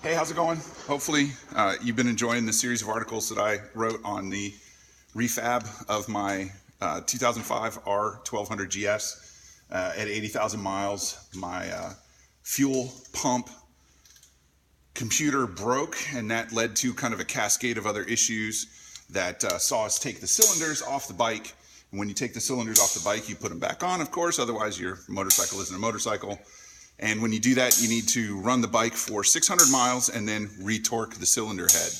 Hey, how's it going? Hopefully you've been enjoying the series of articles that I wrote on the refab of my 2005 R1200 GS at 80,000 miles. My fuel pump computer broke, and that led to kind of a cascade of other issues that saw us take the cylinders off the bike. And when you take the cylinders off the bike, you put them back on, of course, otherwise your motorcycle isn't a motorcycle. And when you do that, you need to run the bike for 600 miles and then retorque the cylinder head.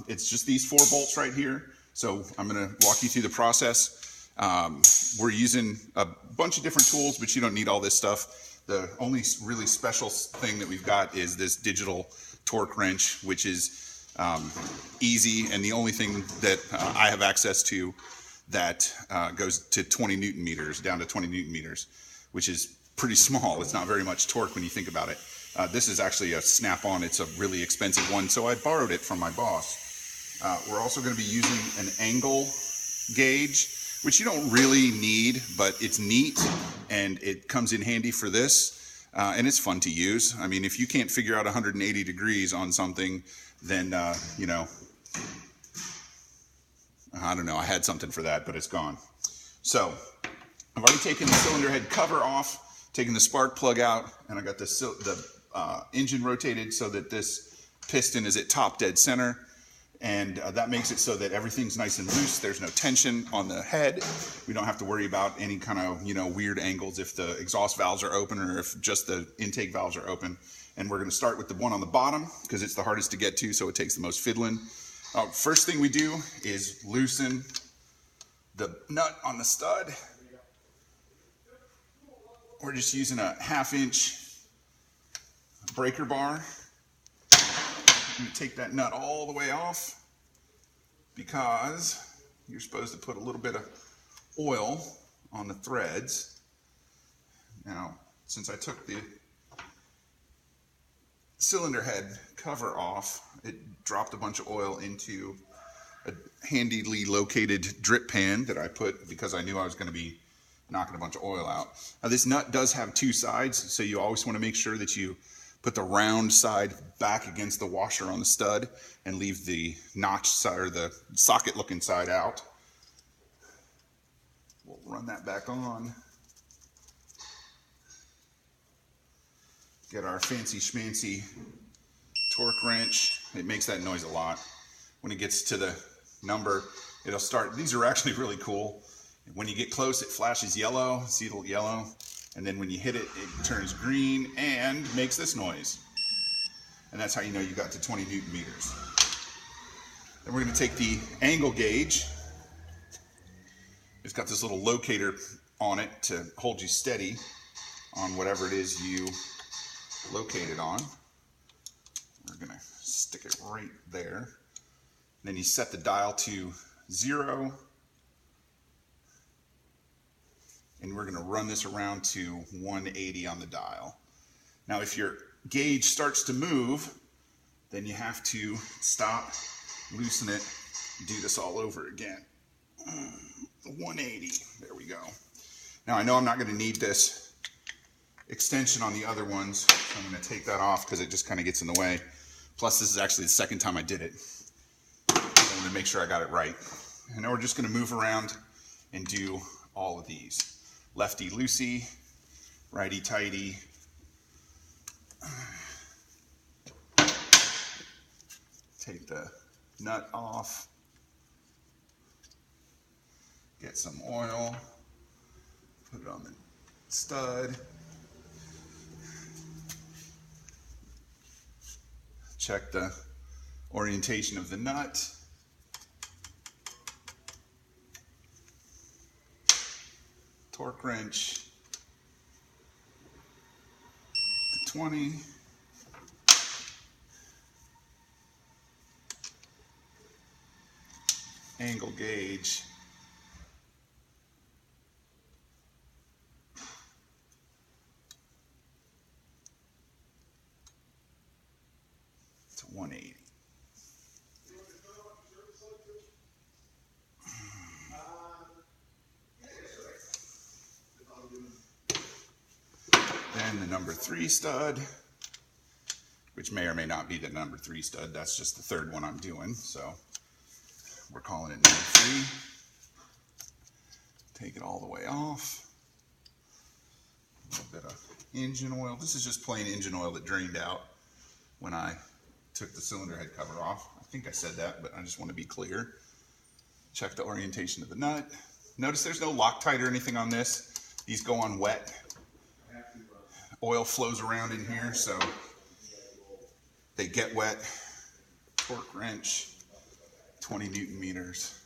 It's just these 4 bolts right here. So I'm going to walk you through the process. We're using a bunch of different tools, but you don't need all this stuff. The only really special thing that we've got is this digital torque wrench, which is easy, and the only thing that I have access to that goes to 20 Newton meters, down to 20 Newton meters, which is pretty small. It's not very much torque when you think about it. This is actually a snap-on. It's a really expensive one, so I borrowed it from my boss. We're also going to be using an angle gauge, which you don't really need, but it's neat, and it comes in handy for this, and it's fun to use. I mean, if you can't figure out 180 degrees on something, then, you know, I don't know, I had something for that, but it's gone. So I've already taken the cylinder head cover off, taking the spark plug out, and I got the engine rotated so that this piston is at top dead center, and that makes it so that everything's nice and loose. There's no tension on the head. We don't have to worry about any kind of, you know, weird angles if the exhaust valves are open or if just the intake valves are open. And we're going to start with the one on the bottom because it's the hardest to get to, so it takes the most fiddling. First thing we do is loosen the nut on the stud. We're just using a 1/2 inch breaker bar. I'm going to take that nut all the way off because you're supposed to put a little bit of oil on the threads. Now, since I took the cylinder head cover off, it dropped a bunch of oil into a handily located drip pan that I put because I knew I was going to be knocking a bunch of oil out. Now this nut does have 2 sides, so you always want to make sure that you put the round side back against the washer on the stud and leave the notch side or the socket looking side out. We'll run that back on. Get our fancy schmancy torque wrench. It makes that noise a lot. When it gets to the number, it'll start. These are actually really cool. When you get close, it flashes yellow, see the yellow, and then when you hit it, it turns green and makes this noise. And that's how you know you got to 20 Newton meters. Then we're going to take the angle gauge. It's got this little locator on it to hold you steady on whatever it is you locate it on. We're going to stick it right there. Then you set the dial to 0. And we're going to run this around to 180 on the dial. Now, if your gauge starts to move, then you have to stop, loosen it, do this all over again. 180, there we go. Now, I know I'm not going to need this extension on the other ones, so I'm going to take that off because it just kind of gets in the way. Plus, this is actually the second time I did it. I'm going to make sure I got it right. And now we're just going to move around and do all of these. Lefty loosey, righty tighty. Take the nut off. Get some oil. Put it on the stud. Check the orientation of the nut. Torque wrench to 20. Angle gauge to 180. Then the number 3 stud which may or may not be the number 3 stud. That's just the third one I'm doing, so we're calling it number 3. Take it all the way off. A little bit of engine oil. This is just plain engine oil that drained out when I took the cylinder head cover off. I think I said that, but I just want to be clear. Check the orientation of the nut. Notice there's no Loctite or anything on this. These go on wet. Oil flows around in here, so they get wet. Torque wrench, 20 Newton meters.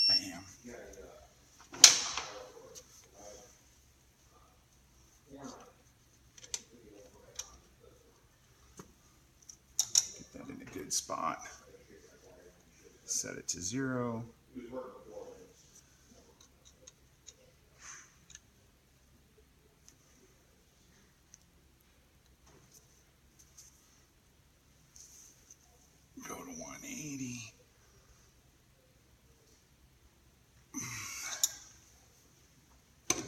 Bam. Get that in a good spot. Set it to 0. Go to 180.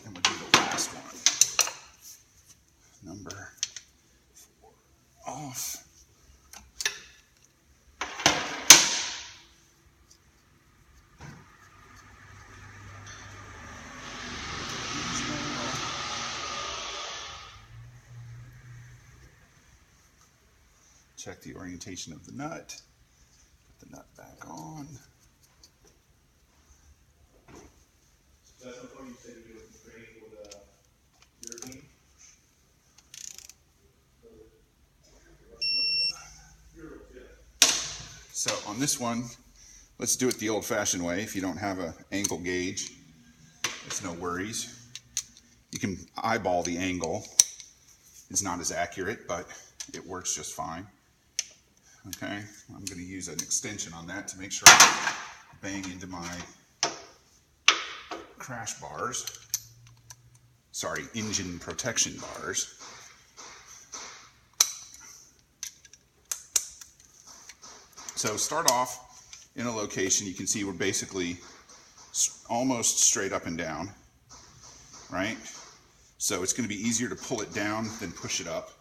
And we'll do the last one. Number 4 off. Check the orientation of the nut. Put the nut back on. That's what you said you would train with your team? So on this one, let's do it the old-fashioned way. If you don't have an angle gauge, it's no worries. You can eyeball the angle. It's not as accurate, but it works just fine. Okay, I'm going to use an extension on that to make sure I bang into my crash bars. Sorry, engine protection bars. So start off in a location. You can see we're basically almost straight up and down, right? So it's going to be easier to pull it down than push it up.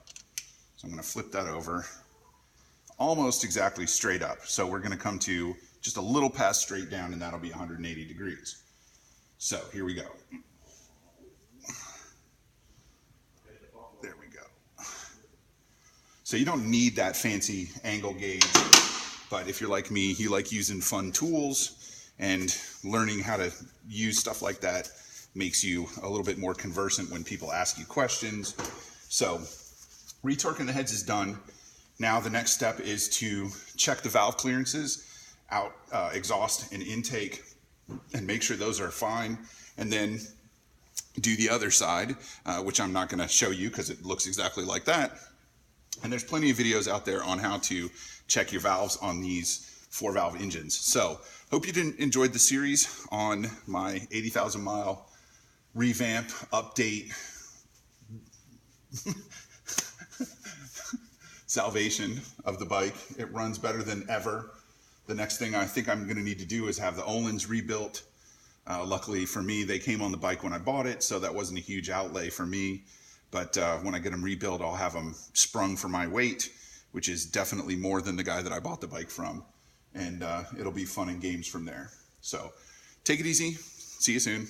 So I'm going to flip that over. Almost exactly straight up. So we're going to come to just a little past straight down, and that'll be 180 degrees. So here we go. There we go. So you don't need that fancy angle gauge, but if you're like me, you like using fun tools, and learning how to use stuff like that makes you a little bit more conversant when people ask you questions. So retorquing the heads is done. Now the next step is to check the valve clearances, out exhaust and intake, and make sure those are fine, and then do the other side, which I'm not going to show you because it looks exactly like that. And there's plenty of videos out there on how to check your valves on these 4-valve engines. So hope you enjoyed the series on my 80,000 mile revamp update salvation of the bike. It runs better than ever. The next thing I think I'm going to need to do is have the Öhlins rebuilt. Luckily for me, they came on the bike when I bought it, so that wasn't a huge outlay for me. But when I get them rebuilt, I'll have them sprung for my weight, which is definitely more than the guy that I bought the bike from. And it'll be fun and games from there. So take it easy. See you soon.